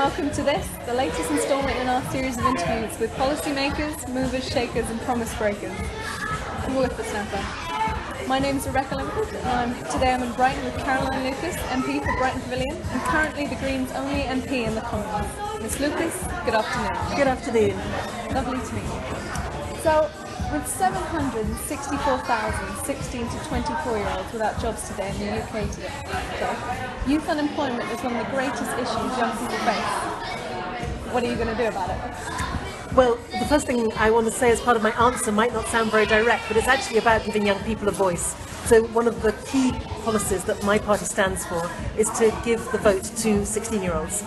welcome to this, the latest instalment in our series of interviews with policymakers, movers, shakers and promise breakers. I'm a Whippersnapper. My name is Rebecca Linford and today I'm in Brighton with Caroline Lucas, MP for Brighton Pavilion, and currently the Greens' only MP in the Commons. Ms Lucas, good afternoon. Good afternoon. Lovely to meet you. So, with 764,000 16 to 24-year-olds without jobs today in the UK today, youth unemployment is one of the greatest issues young people face. What are you going to do about it? Well, the first thing I want to say as part of my answer might not sound very direct, but it's actually about giving young people a voice. So one of the key policies that my party stands for is to give the vote to 16-year-olds.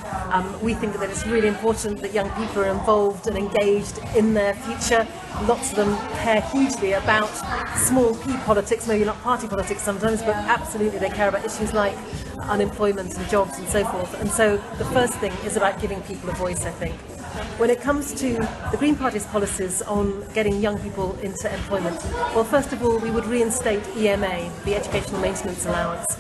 We think that it's really important that young people are involved and engaged in their future. Lots of them care hugely about small p politics, maybe not party politics sometimes, but absolutely they care about issues like unemployment and jobs and so forth. And so the first thing is about giving people a voice, I think. When it comes to the Green Party's policies on getting young people into employment, well, first of all, we would reinstate EMA, the Educational Maintenance Allowance.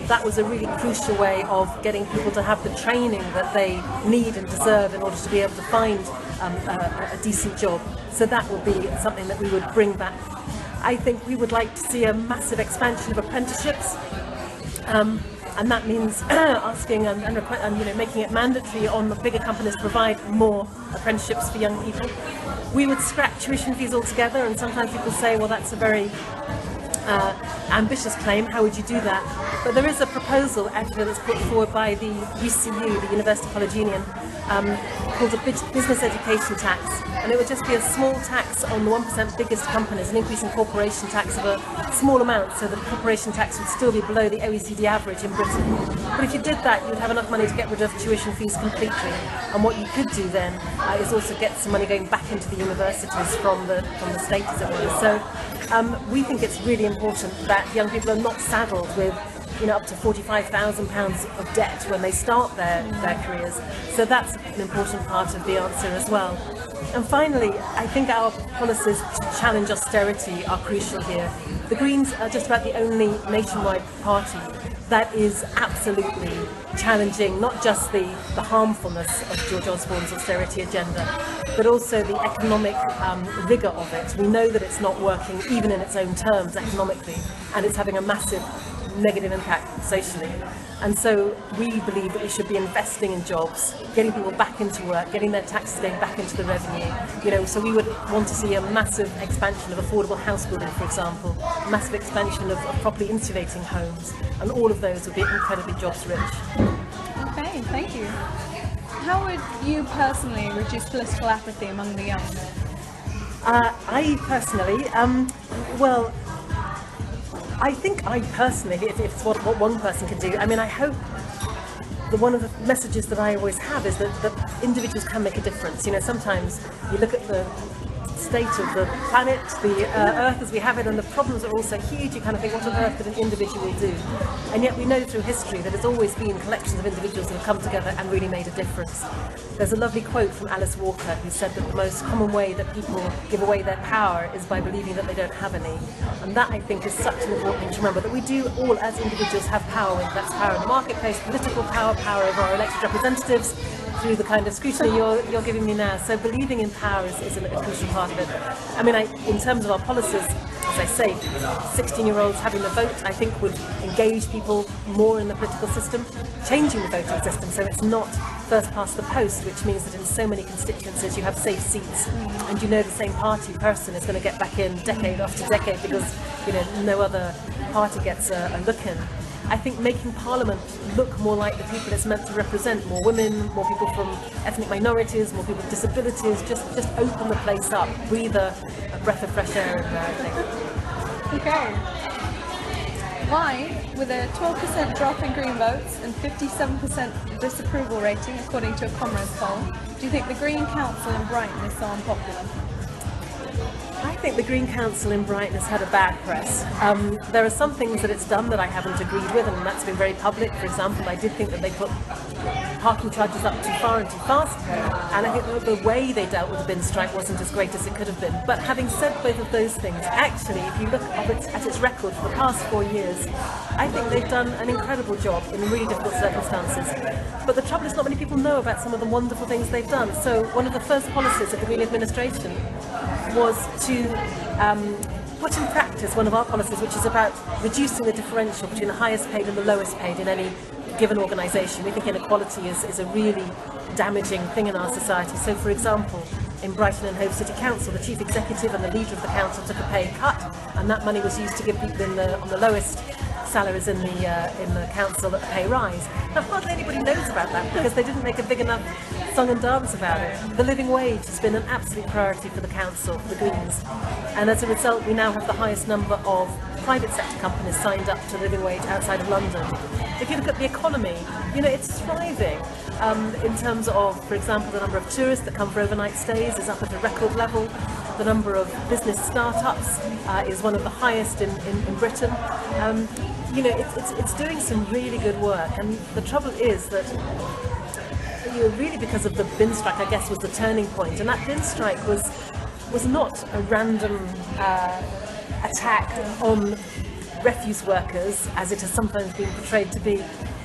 That was a really crucial way of getting people to have the training that they need and deserve in order to be able to find a decent job. So that will be something that we would bring back. I think we would like to see a massive expansion of apprenticeships. And that means asking and making it mandatory on the bigger companies to provide more apprenticeships for young people. We would scrap tuition fees altogether, and sometimes people say, well, that's a very ambitious claim, how would you do that? But there is a proposal actually that's put forward by the UCU, the University College Union, called a business education tax, and it would just be a small tax on the 1% biggest companies, an increase in corporation tax of a small amount, so the corporation tax would still be below the OECD average in Britain. But if you did that, you'd have enough money to get rid of tuition fees completely, and what you could do then is also get some money going back into the universities from the state, as it were. So we think it's really important that young people are not saddled with up to £45,000 of debt when they start their careers. So that's an important part of the answer as well. And finally, I think our policies to challenge austerity are crucial here. The Greens are just about the only nationwide party that is absolutely challenging not just the harmfulness of George Osborne's austerity agenda, but also the economic rigour of it. We know that it's not working even in its own terms economically, and it's having a massive negative impact socially. And so we believe that we should be investing in jobs, getting people back into work, getting their taxes going back into the revenue. So we would want to see a massive expansion of affordable house building, for example, a massive expansion of properly insulating homes, and all of those would be incredibly jobs rich. Okay, thank you. How would you personally reduce political apathy among the young? I personally, I think if it's what one person can do, I hope that one of the messages that I always have is that individuals can make a difference. Sometimes you look at the state of the planet, the Earth as we have it, and the problems are all so huge, you kind of think, what on earth could an individual do? And yet we know through history that it's always been collections of individuals that have come together and really made a difference. There's a lovely quote from Alice Walker who said that the most common way that people give away their power is by believing that they don't have any. And that, I think, is such an important thing to remember, that we do all as individuals have power, whether that's power in the marketplace, political power, power over our elected representatives, through the kind of scrutiny you're giving me now. So believing in power is a crucial part of it. In terms of our policies, as I say, 16-year-olds having the vote, I think, would engage people more in the political system, changing the voting system so it's not first past the post, which means that in so many constituencies you have safe seats, and the same party person is going to get back in decade after decade because no other party gets a look in. I think making Parliament look more like the people it's meant to represent, more women, more people from ethnic minorities, more people with disabilities, just open the place up, breathe a breath of fresh air in there, I think. Okay. Why, with a 12% drop in Green votes and 57% disapproval rating according to a Comrades poll, do you think the Green Council in Brighton is so unpopular? I think the Green Council in Brighton has had a bad press. There are some things that it's done that I haven't agreed with, and that's been very public. For example, I did think that they put parking charges up too far and too fast, and I think the way they dealt with the bin strike wasn't as great as it could have been. But having said both of those things, actually, if you look at its record for the past 4 years, I think they've done an incredible job in really difficult circumstances. But the trouble is, not many people know about some of the wonderful things they've done. So one of the first policies of the Green administration was to put in practice one of our policies, which is about reducing the differential between the highest paid and the lowest paid in any given organisation. We think inequality is a really damaging thing in our society. So, for example, in Brighton and Hove City Council, the chief executive and the leader of the council took a pay cut, and that money was used to give people on the lowest salaries in the council a pay rise. Now, hardly anybody knows about that because they didn't make a big enough song and dance about it. The living wage has been an absolute priority for the council, for the Greens, and as a result we now have the highest number of private sector companies signed up to living wage outside of London. If you look at the economy, it's thriving. In terms of, for example, the number of tourists that come for overnight stays is up at a record level. The number of business startups is one of the highest in Britain. It's doing some really good work, and the trouble is that really because of the bin strike, I guess, was the turning point, and that bin strike was not a random attack on refuse workers, as it has sometimes been portrayed to be.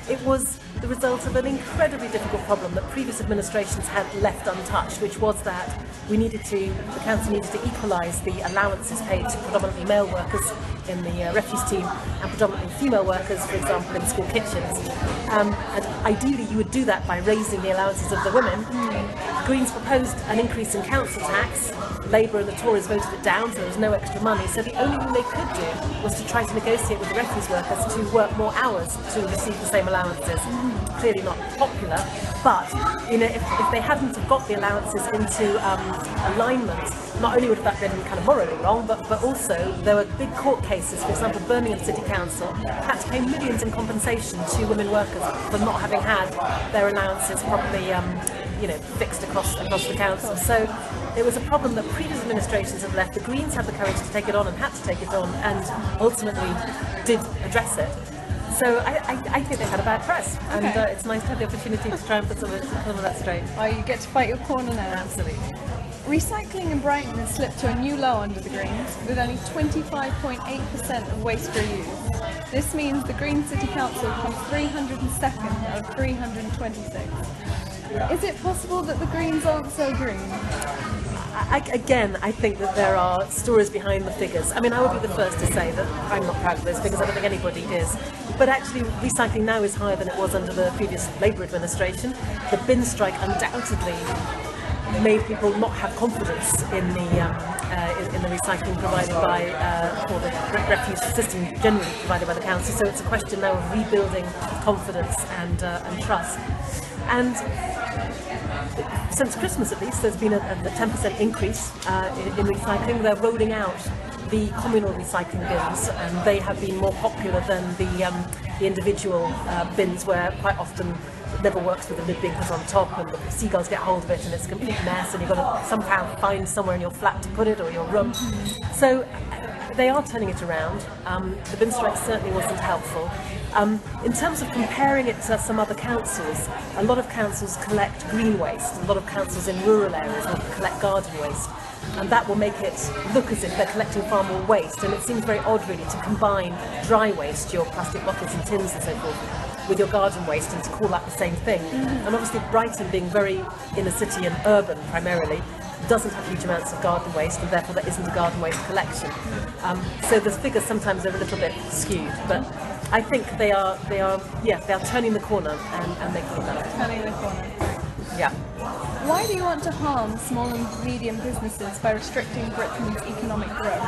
It was the result of an incredibly difficult problem that previous administrations had left untouched, which was that the council needed to equalise the allowances paid to predominantly male workers in the refuse team and predominantly female workers, for example, in school kitchens. And ideally you would do that by raising the allowances of the women. Greens proposed an increase in council tax. Labour and the Tories voted it down, so there was no extra money. So the only thing they could do was to try to negotiate with the refuse workers to work more hours to receive the same allowances. Clearly not popular, but if they hadn't have got the allowances into alignment, not only would that been kind of morally wrong, but also there were big court cases. For example, Birmingham City Council had to pay millions in compensation to women workers for not having had their allowances properly fixed across the council. So it was a problem that previous administrations had left. The Greens had the courage to take it on and had to take it on, and ultimately did address it. So I think they had a bad press, and it's nice to have the opportunity to try and put some of that straight. Oh, you get to fight your corner now. Absolutely. Recycling in Brighton has slipped to a new low under the Greens, with only 25.8% of waste reused. This means the Green City Council comes 302nd of 326. Is it possible that the Greens aren't so green? I think that there are stories behind the figures. I mean, I would be the first to say that I'm not proud of those figures. I don't think anybody is. But actually, recycling now is higher than it was under the previous Labour administration. The bin strike undoubtedly made people not have confidence in the recycling provided by, or the refuse system generally provided by the council. So it's a question now of rebuilding confidence and trust. And since Christmas, at least, there's been a 10% increase in recycling. They're rolling out the communal recycling bins, and they have been more popular than the individual bins, where quite often it never works with the lid being put on top, and the seagulls get hold of it, and it's a complete mess, and you've got to somehow find somewhere in your flat to put it, or your room. So they are turning it around. The bin strike certainly wasn't helpful. In terms of comparing it to some other councils, a lot of councils collect green waste. A lot of councils in rural areas will collect garden waste, and that will make it look as if they're collecting far more waste. And it seems very odd, really, to combine dry waste, your plastic bottles and tins and so forth, with your garden waste, and to call that the same thing. And obviously Brighton, being very inner city and urban primarily, doesn't have huge amounts of garden waste, and therefore there isn't a garden waste collection. So the figures sometimes are a little bit skewed, but I think they are turning the corner and making it better. Turning the corner. Yeah. Why do you want to harm small and medium businesses by restricting Britain's economic growth?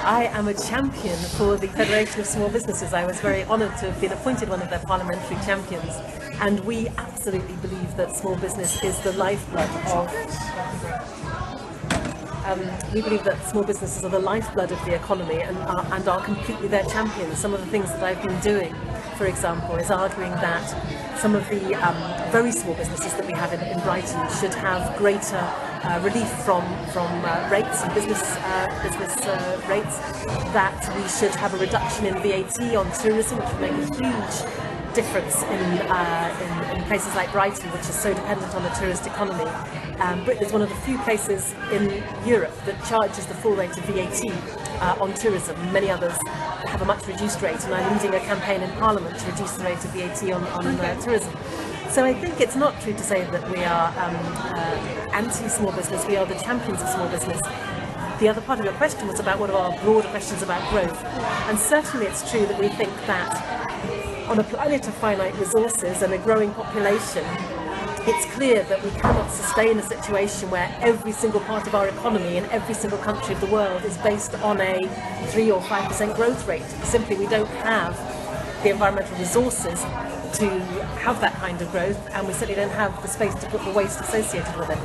I am a champion for the Federation of Small Businesses. I was very honoured to have been appointed one of their parliamentary champions, and we absolutely believe that small business is the lifeblood of... we believe that small businesses are the lifeblood of the economy and are completely their champions. Some of the things that I've been doing, for example, is arguing that some of the very small businesses that we have in Brighton should have greater relief from rates and business rates, that we should have a reduction in VAT on tourism, which would make a huge difference in places like Brighton, which is so dependent on the tourist economy. Britain is one of the few places in Europe that charges the full rate of VAT on tourism. Many others have a much reduced rate, and I'm leading a campaign in Parliament to reduce the rate of VAT on tourism. So I think it's not true to say that we are anti-small business. We are the champions of small business. The other part of your question was about what are our broader questions about growth. And certainly it's true that we think that on a planet of finite resources and a growing population, it's clear that we cannot sustain a situation where every single part of our economy in every single country of the world is based on a 3 or 5% growth rate. Simply, we don't have the environmental resources to have that kind of growth, and we certainly don't have the space to put the waste associated with it.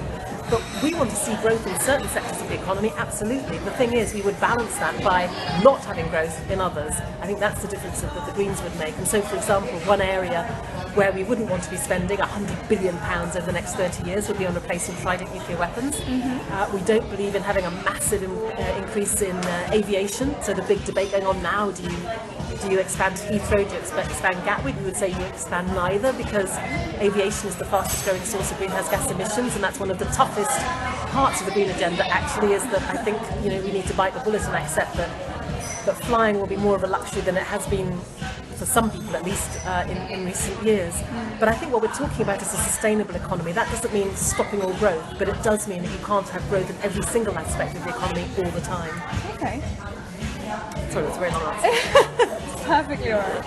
But we want to see growth in certain sectors of the economy, absolutely. The thing is, we would balance that by not having growth in others. I think that's the difference that the Greens would make. And so, for example, one area where we wouldn't want to be spending £100 billion over the next 30 years would be on replacing Trident nuclear weapons. We don't believe in having a massive increase in aviation. So the big debate going on now, do you expand Heathrow, do you expand Gatwick? We would say you expand neither, because aviation is the fastest growing source of greenhouse gas emissions, and that's one of the toughest parts of the green agenda actually, is that I think we need to bite the bullet and accept that flying will be more of a luxury than it has been for some people, at least in recent years. But I think what we're talking about is a sustainable economy. That doesn't mean stopping all growth, but it does mean that you can't have growth in every single aspect of the economy all the time. Okay. Sorry, that's a very long answer. Perfectly alright.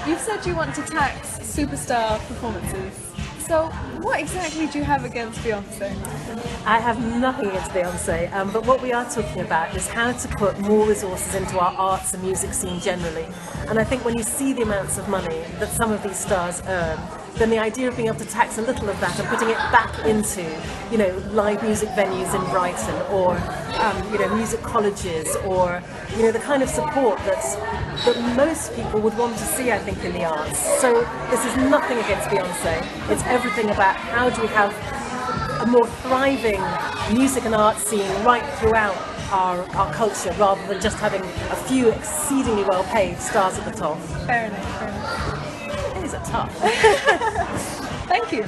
You've said you want to tax superstar performances. So what exactly do you have against Beyonce? I have nothing against Beyonce, but what we are talking about is how to put more resources into our arts and music scene generally. And I think when you see the amounts of money that some of these stars earn, then the idea of being able to tax a little of that and putting it back into, live music venues in Brighton, or music colleges, or the kind of support that most people would want to see, I think, in the arts. So this is nothing against Beyonce. It's everything about how do we have a more thriving music and art scene right throughout our culture, rather than just having a few exceedingly well-paid stars at the top. Fair enough, fair enough. These are tough. Thank you.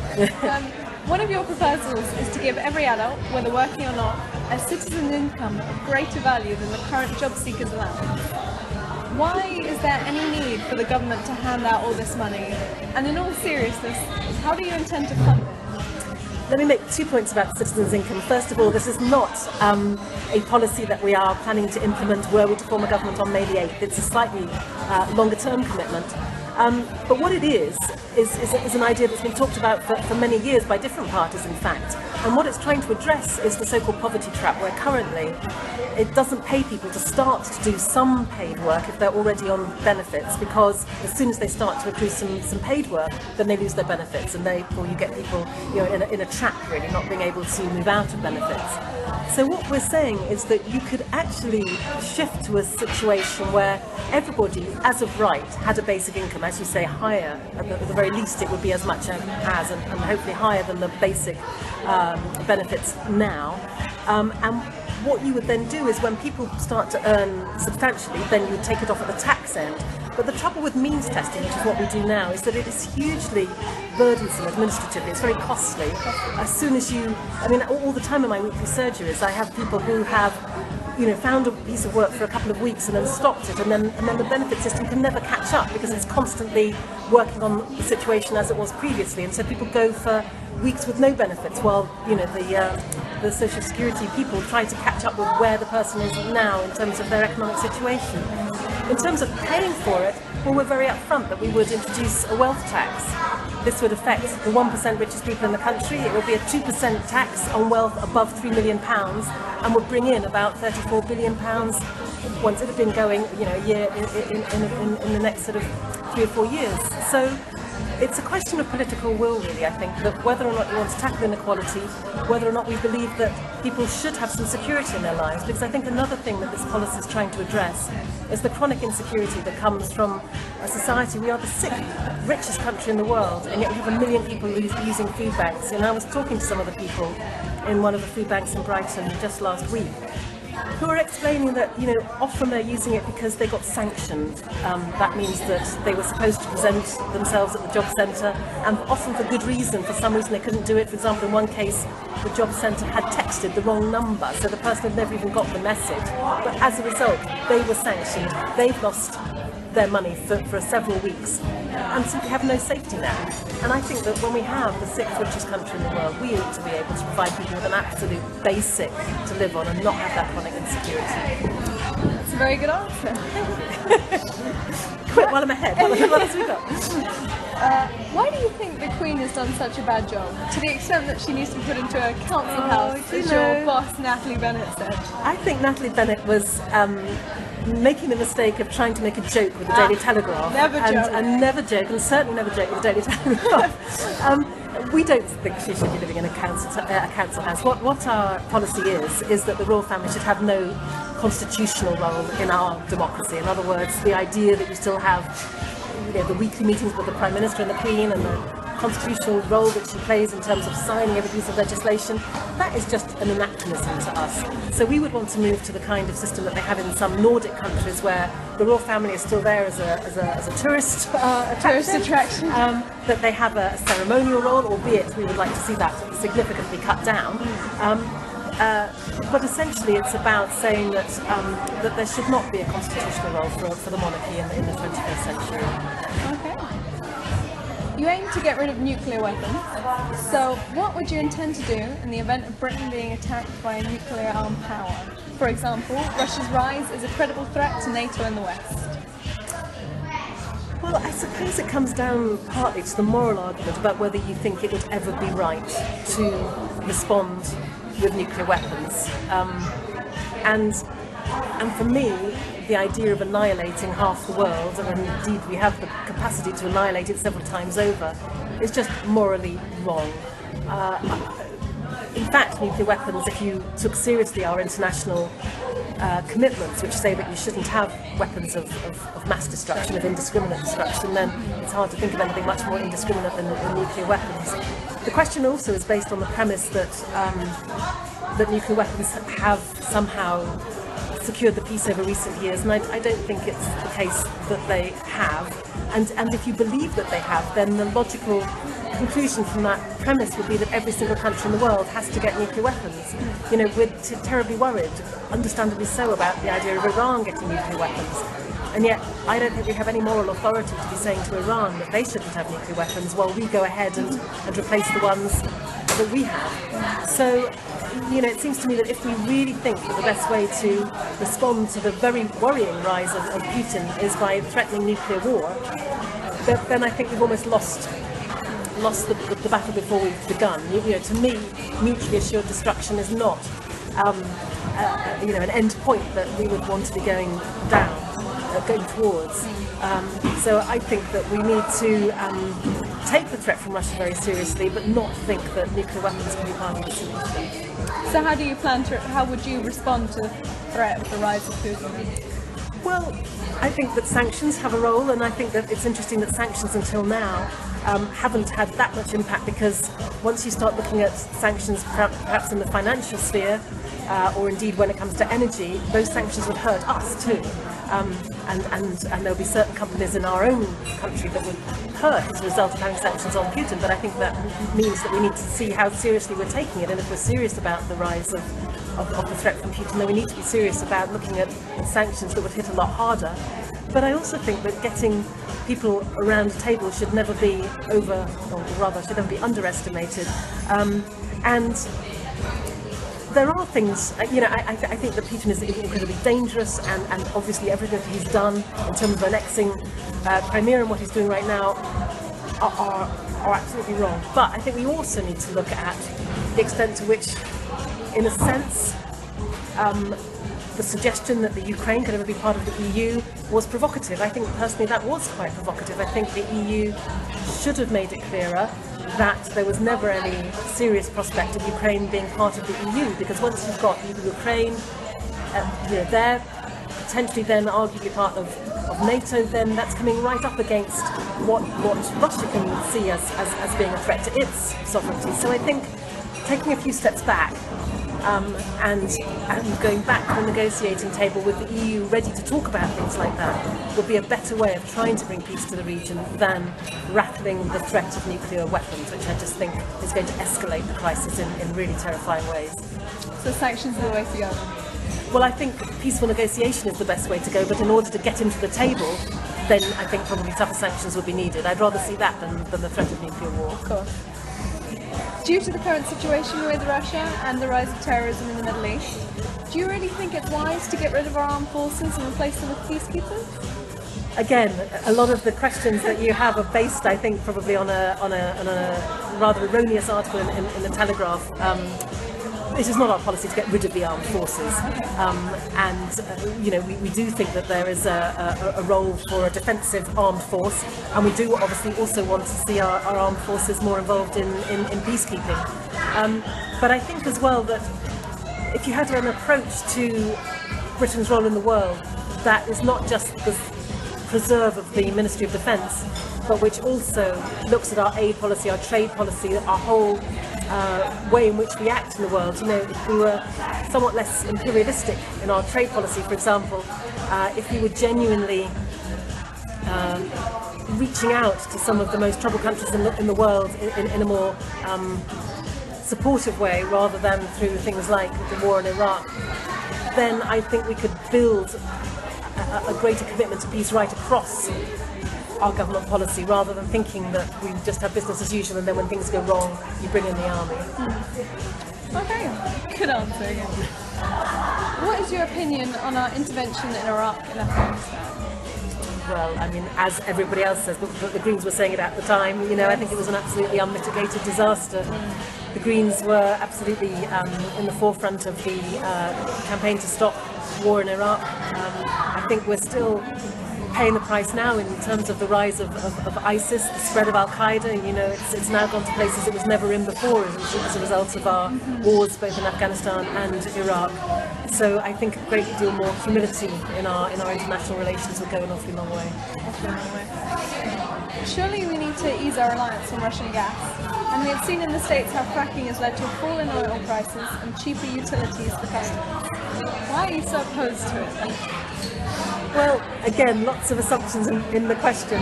One of your proposals is to give every adult, whether working or not, a citizen's income of greater value than the current job seekers allowance. Why is there any need for the government to hand out all this money? And in all seriousness, how do you intend to fund it? Let me make 2 points about citizens' income. First of all, this is not a policy that we are planning to implement were we to form a government on May the 8th. It's a slightly longer-term commitment. But what it is an idea that's been talked about for many years by different parties, in fact. And what it's trying to address is the so-called poverty trap, where currently it doesn't pay people to start to do some paid work if they're already on benefits, because as soon as they start to accrue some paid work, then they lose their benefits, and therefore you get people in a trap, really, not being able to move out of benefits. So what we're saying is that you could actually shift to a situation where everybody, as of right, had a basic income, as you say, higher. At the very least, it would be as much as, and hopefully higher than the basic benefits now. And what you would then do is, when people start to earn substantially, then you would take it off at the tax end. But the trouble with means testing, which is what we do now, is that it is hugely burdensome administratively. It's very costly. As soon as all the time in my weekly surgeries, I have people who have found a piece of work for a couple of weeks and then stopped it, and then the benefit system can never catch up because it's constantly working on the situation as it was previously, and so people go for weeks with no benefits while the social security people try to catch up with where the person is now in terms of their economic situation. In terms of paying for it, well, we're very upfront that we would introduce a wealth tax. This would affect the 1% richest people in the country. It would be a 2% tax on wealth above £3 million, and would bring in about £34 billion once it had been going, a year in the next sort of 3 or 4 years. So it's a question of political will, really, I think, that whether or not you want to tackle inequality, whether or not we believe that people should have some security in their lives, because I think another thing that this policy is trying to address is the chronic insecurity that comes from a society. We are the 6th richest country in the world, and yet we have 1 million people using food banks. And I was talking to some of the people in one of the food banks in Brighton just last week, who are explaining that, often they're using it because they got sanctioned. That means that they were supposed to present themselves at the job centre, and often for good reason. For some reason they couldn't do it. For example, in one case, the job centre had texted the wrong number, so the person had never even got the message. But as a result, they were sanctioned. They've lost their money for several weeks and simply have no safety net. And I think that when we have the sixth richest country in the world, we ought to be able to provide people with an absolute basic to live on and not have that chronic insecurity. That's a very good answer. Quick, while I'm ahead, what else have we got? Why do you think the Queen has done such a bad job, to the extent that she needs to be put into a council house, as your boss Natalie Bennett said? I think Natalie Bennett was making the mistake of trying to make a joke with the Daily Telegraph. And never joke, and certainly never joke with the Daily Telegraph. We don't think she should be living in a council house. What our policy is that the royal family should have no constitutional role in our democracy. In other words, the idea that you still have the weekly meetings with the Prime Minister and the Queen and the constitutional role that she plays in terms of signing every piece of legislation, that is just an anachronism to us. So we would want to move to the kind of system that they have in some Nordic countries, where the royal family is still there as a tourist attraction. That they have a ceremonial role, albeit we would like to see that significantly cut down. But essentially it's about saying that that there should not be a constitutional role for the monarchy in the 21st century. Okay. You aim to get rid of nuclear weapons, so what would you intend to do in the event of Britain being attacked by a nuclear armed power? For example, Russia's rise is a credible threat to NATO and the West. Well, I suppose it comes down partly to the moral argument about whether you think it would ever be right to respond with nuclear weapons. And for me, the idea of annihilating half the world, and indeed we have the capacity to annihilate it several times over, is just morally wrong. In fact, nuclear weapons, if you took seriously our international commitments, which say that you shouldn't have weapons of mass destruction, of indiscriminate destruction, then it's hard to think of anything much more indiscriminate than nuclear weapons. The question also is based on the premise that that nuclear weapons have somehow secured the peace over recent years, and I don't think it's the case that they have. And if you believe that they have, then the logical conclusion from that premise would be that every single country in the world has to get nuclear weapons. We're terribly worried, understandably so, about the idea of Iran getting nuclear weapons. And yet, I don't think we have any moral authority to be saying to Iran that they shouldn't have nuclear weapons while we go ahead and replace the ones that we have. So, it seems to me that if we really think that the best way to respond to the very worrying rise of Putin is by threatening nuclear war, then I think we've almost lost the battle before we've begun. To me, mutually assured destruction is not an end point that we would want to be going towards. So I think that we need to take the threat from Russia very seriously, but not think that nuclear weapons can be part of the solution. So how would you respond to the threat of the rise of Putin? Well, I think that sanctions have a role, and I think that it's interesting that sanctions until now haven't had that much impact, because once you start looking at sanctions perhaps in the financial sphere, or indeed when it comes to energy, those sanctions would hurt us too. And there'll be certain companies in our own country that would hurt as a result of having sanctions on Putin, but I think that means that we need to see how seriously we're taking it, and if we're serious about the rise of the threat from Putin, then we need to be serious about looking at sanctions that would hit a lot harder. But I also think that getting people around a table should never be should never be underestimated. And there are things, I think that Putin is incredibly dangerous, and obviously everything that he's done in terms of annexing Crimea and what he's doing right now are absolutely wrong. But I think we also need to look at the extent to which, in a sense, the suggestion that the Ukraine could ever be part of the EU was provocative. I think personally that was quite provocative. I think the EU should have made it clearer that there was never any serious prospect of Ukraine being part of the EU, because once you've got Ukraine there, potentially then arguably part of NATO, then that's coming right up against what Russia can see as being a threat to its sovereignty. So I think taking a few steps back and going back to the negotiating table with the EU ready to talk about things like that would be a better way of trying to bring peace to the region than rattling the threat of nuclear weapons, which I just think is going to escalate the crisis in really terrifying ways. So sanctions are the way to go? Well, I think peaceful negotiation is the best way to go, but in order to get him to the table, then I think probably tougher sanctions would be needed. I'd rather see that than the threat of nuclear war. Of course. Due to the current situation with Russia and the rise of terrorism in the Middle East, do you really think it's wise to get rid of our armed forces and replace them with peacekeepers? Again, a lot of the questions that you have are based, I think, probably on a rather erroneous article in the Telegraph. It is not our policy to get rid of the armed forces, we do think that there is a role for a defensive armed force, and we do obviously also want to see our armed forces more involved in peacekeeping. But I think as well that if you had an approach to Britain's role in the world that is not just the preserve of the Ministry of Defence, but which also looks at our aid policy, our trade policy, our whole way in which we act in the world. If we were somewhat less imperialistic in our trade policy, for example, if we were genuinely reaching out to some of the most troubled countries in the world in a more supportive way, rather than through things like the war in Iraq, then I think we could build a greater commitment to peace right across our government policy, rather than thinking that we just have business as usual and then when things go wrong you bring in the army. Okay, good answer again. What is your opinion on our intervention in Iraq and Afghanistan? Well, I mean, as everybody else says, the Greens were saying it at the time, I think it was an absolutely unmitigated disaster. The Greens were absolutely in the forefront of the campaign to stop war in Iraq. I think we're still paying the price now in terms of the rise of ISIS, the spread of Al-Qaeda. It's now gone to places it was never in before as a result of our wars both in Afghanistan and Iraq. So I think a great deal more humility in our international relations would go an awfully long way. Surely we need to ease our reliance on Russian gas, and we have seen in the States how fracking has led to a fall in oil prices and cheaper utilities for customers. Why are you so opposed to it? Well, again, lots of assumptions in the question.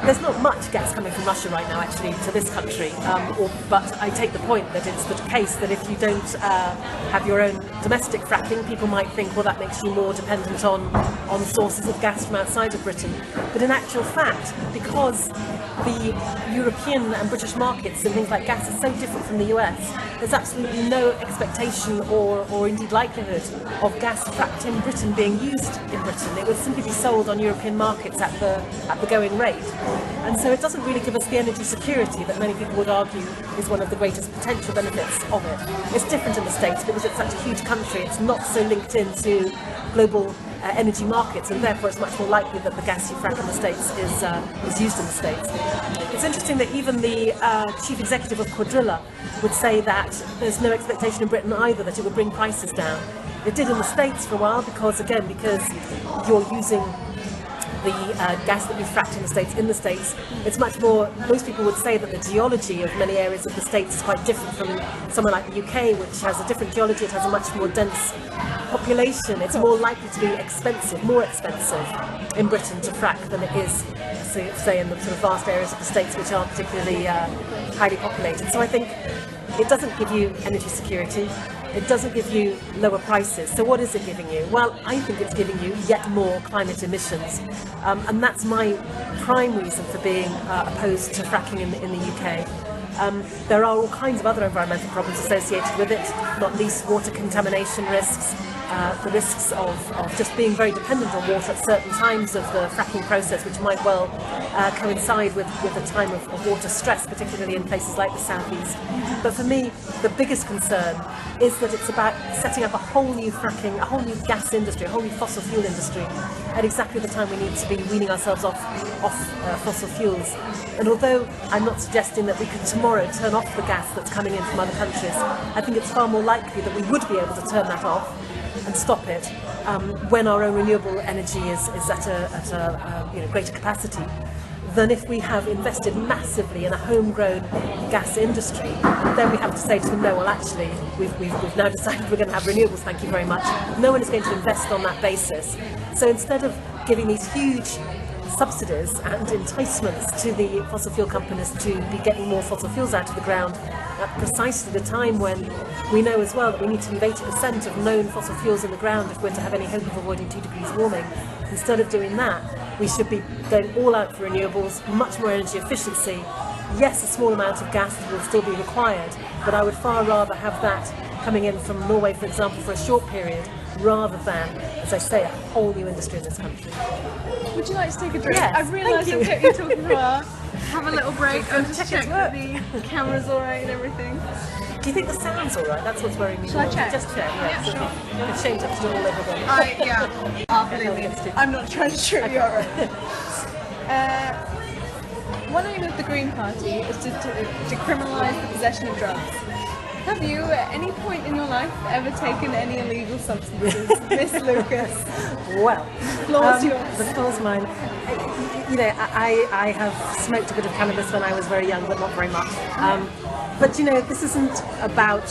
There's not much gas coming from Russia right now, actually, to this country. But I take the point that it's the case that if you don't have your own domestic fracking, people might think, well, that makes you more dependent on sources of gas from outside of Britain. But in actual fact, because the European and British markets and things like gas are so different from the US, there's absolutely no expectation or indeed likelihood of gas fracked in Britain being used in Britain. It would simply be sold on European markets at the going rate. And so it doesn't really give us the energy security that many people would argue is one of the greatest potential benefits of it. It's different in the States because it's such a huge country. It's not so linked into global energy markets, and therefore it's much more likely that the gas you frack in the States is used in the States. It's interesting that even the chief executive of Quadrilla would say that there's no expectation in Britain either that it would bring prices down. It did in the States for a while because you're using the gas that we fracked in the States, it's much more, most people would say that the geology of many areas of the States is quite different from somewhere like the UK, which has a different geology. It has a much more dense population. It's more likely to be more expensive in Britain to frack than it is, say, in the sort of vast areas of the States which aren't particularly highly populated. So I think it doesn't give you energy security. It doesn't give you lower prices. So what is it giving you? Well, I think it's giving you yet more climate emissions. And that's my prime reason for being opposed to fracking in the UK. There are all kinds of other environmental problems associated with it, not least water contamination risks, the risks of just being very dependent on water at certain times of the fracking process, which might well coincide with a time of water stress, particularly in places like the southeast. But for me, the biggest concern is that it's about setting up a whole new fracking, a whole new gas industry, a whole new fossil fuel industry at exactly the time we need to be weaning ourselves off fossil fuels. And although I'm not suggesting that we could tomorrow turn off the gas that's coming in from other countries, I think it's far more likely that we would be able to turn that off and stop it when our own renewable energy is at a greater capacity than if we have invested massively in a homegrown gas industry. Then we have to say to them, no, well actually we've now decided we're going to have renewables, thank you very much. No one is going to invest on that basis. So instead of giving these huge subsidies and enticements to the fossil fuel companies to be getting more fossil fuels out of the ground at precisely the time when we know as well that we need to leave 80% of known fossil fuels in the ground if we're to have any hope of avoiding 2 degrees warming. Instead of doing that, we should be going all out for renewables, much more energy efficiency. Yes, a small amount of gas will still be required, but I would far rather have that coming in from Norway, for example, for a short period, rather than, as I say, a whole new industry in this country. Would you like to take a drink? Yes, I realised I've kept you talking for a while. Have a little break and just check check that the camera's alright and everything. Do you think the sound's alright? That's what's worrying me. Shall I check? Just check, Yeah, sure. It's a shame to have to do it all over again. Yeah. Believe me, I'm not trying to trip you up. One aim of the Green Party is to decriminalise the possession of drugs. Have you, at any point in your life, ever taken any illegal substances, Miss Lucas? Well, The floor's yours. The floor's mine. You know, I have smoked a bit of cannabis when I was very young, but not very much. But you know, this isn't about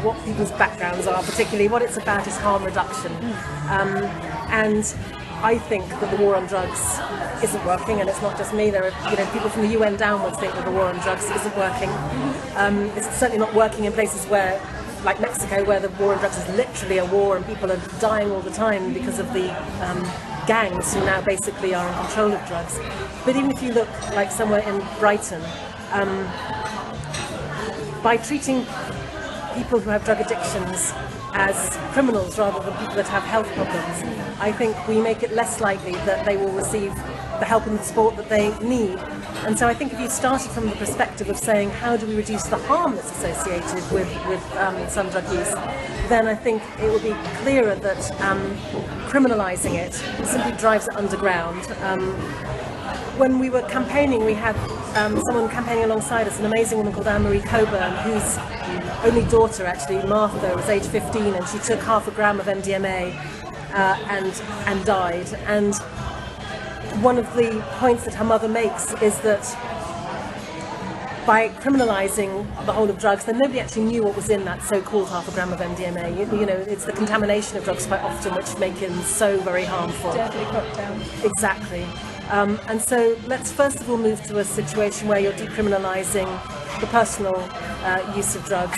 what people's backgrounds are particularly. What it's about is harm reduction, and I think that the war on drugs isn't working, and it's not just me. There are people from the UN downwards think that the war on drugs isn't working. It's certainly not working in places where, like Mexico, where the war on drugs is literally a war and people are dying all the time because of the gangs who now basically are in control of drugs. But even if you look like somewhere in Brighton, by treating people who have drug addictions as criminals rather than people that have health problems, I think we make it less likely that they will receive the help and the support that they need. And so I think if you started from the perspective of saying how do we reduce the harm that's associated with some drug use, then I think it would be clearer that criminalising it simply drives it underground. When we were campaigning, we had someone campaigning alongside us, an amazing woman called Anne-Marie Coburn, whose only daughter, actually, Martha, was age 15, and she took half a gram of MDMA and died. And one of the points that her mother makes is that by criminalising the whole of drugs, then nobody actually knew what was in that so-called half a gram of MDMA. You know, it's the contamination of drugs quite often which make them so very harmful. Deadly cocktail. Exactly. And so let's first of all move to a situation where you're decriminalising the personal use of drugs,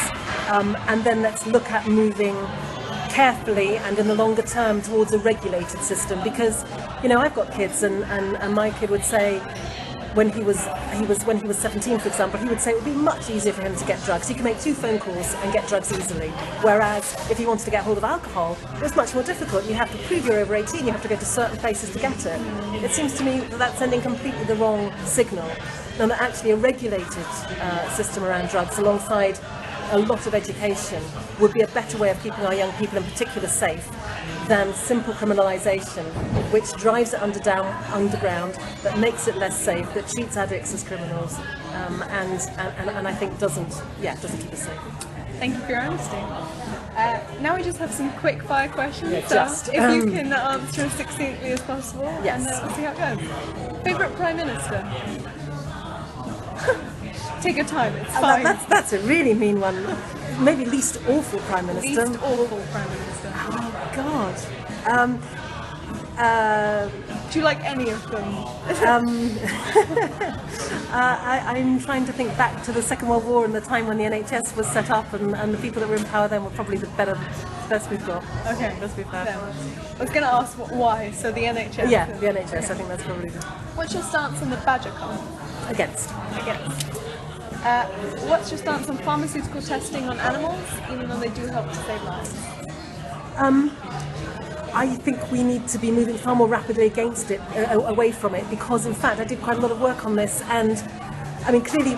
and then let's look at moving carefully and in the longer term towards a regulated system, because I've got kids, and my kid would say when he was 17, for example, he would say it would be much easier for him to get drugs. He can make 2 phone calls and get drugs easily, whereas if he wanted to get hold of alcohol, it was much more difficult. You have to prove you're over 18, you have to go to certain places to get it. It seems to me that that's sending completely the wrong signal, and that actually a regulated system around drugs alongside a lot of education would be a better way of keeping our young people in particular safe than simple criminalisation, which drives it underground, that makes it less safe, that treats addicts as criminals, and I think doesn't keep us safe. Thank you for your honesty. Now we just have some quick fire questions. Yeah, so if you can answer as succinctly as possible, yes. And we'll see how it goes. Favourite Prime Minister? Take your time, it's fine. That's a really mean one. Maybe least awful Prime Minister. Least awful Prime Minister. Oh God. Do you like any of them? I'm trying to think back to the Second World War and the time when the NHS was set up, and the people that were in power then were probably the best we've got. Okay. Best we've had. I was going to ask why, so the NHS. Yeah, the NHS, I think that's probably the... What's your stance on the badger cull? Against. What's your stance on pharmaceutical testing on animals, even though they do help to save lives? I think we need to be moving far more rapidly against it, away from it, because in fact I did quite a lot of work on this, and I mean clearly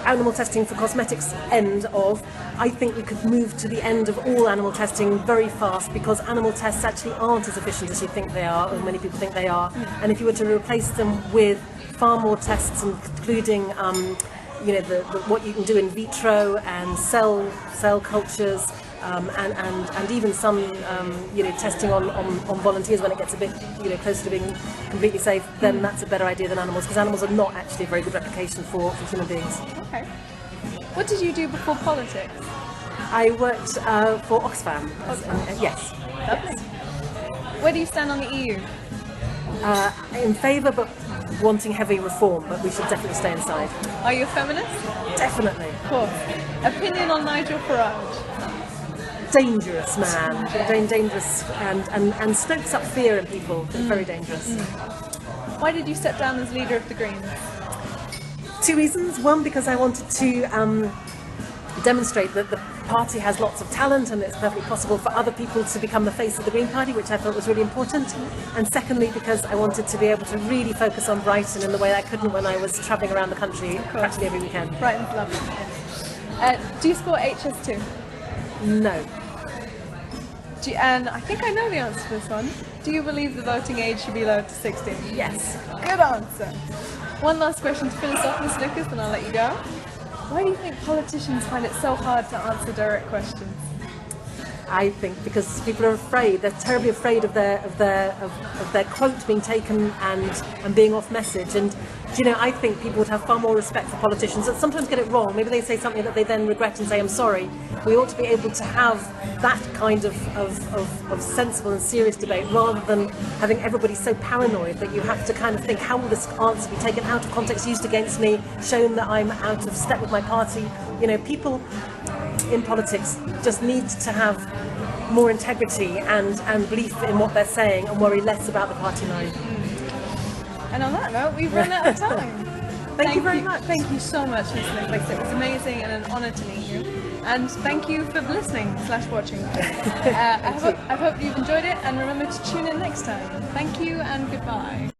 animal testing for cosmetics end of. I think we could move to the end of all animal testing very fast, because animal tests actually aren't as efficient as you think they are, or many people think they are, and if you were to replace them with far more tests, including what you can do in vitro and cell cultures, and even some testing on volunteers when it gets a bit close to being completely safe, then that's a better idea than animals, because animals are not actually a very good replication for human beings. Okay. What did you do before politics? I worked for Oxfam. Yes. Lovely. Where do you stand on the EU? In favour, but wanting heavy reform, but we should definitely stay inside. Are you a feminist? Definitely. Of course. Opinion on Nigel Farage? Dangerous man. Dangerous and stokes up fear in people. Very dangerous. Why did you step down as leader of the Greens? 2 reasons. One, because I wanted to demonstrate that the party has lots of talent and it's perfectly possible for other people to become the face of the Green Party, which I thought was really important. And secondly, because I wanted to be able to really focus on Brighton in the way I couldn't when I was travelling around the country practically every weekend. Brighton's lovely. Do you score HS2? No. And I think I know the answer to this one. Do you believe the voting age should be lowered to 16? Yes. Good answer. One last question to finish off, Miss Lucas, then I'll let you go. Why do you think politicians find it so hard to answer direct questions? I think because people are afraid. They're terribly afraid of their quote being taken and being off message. And I think people would have far more respect for politicians that sometimes get it wrong. Maybe they say something that they then regret and say, I'm sorry. We ought to be able to have that kind of sensible and serious debate, rather than having everybody so paranoid that you have to kind of think, how will this answer be taken out of context, used against me, shown that I'm out of step with my party? People in politics just need to have more integrity and belief in what they're saying and worry less about the party line. And on that note, we've run out of time. Thank you very much. Thank you so much, Miss Linford. It was amazing and an honour to meet you. And thank you for listening/watching. I hope you've enjoyed it, and remember to tune in next time. Thank you and goodbye.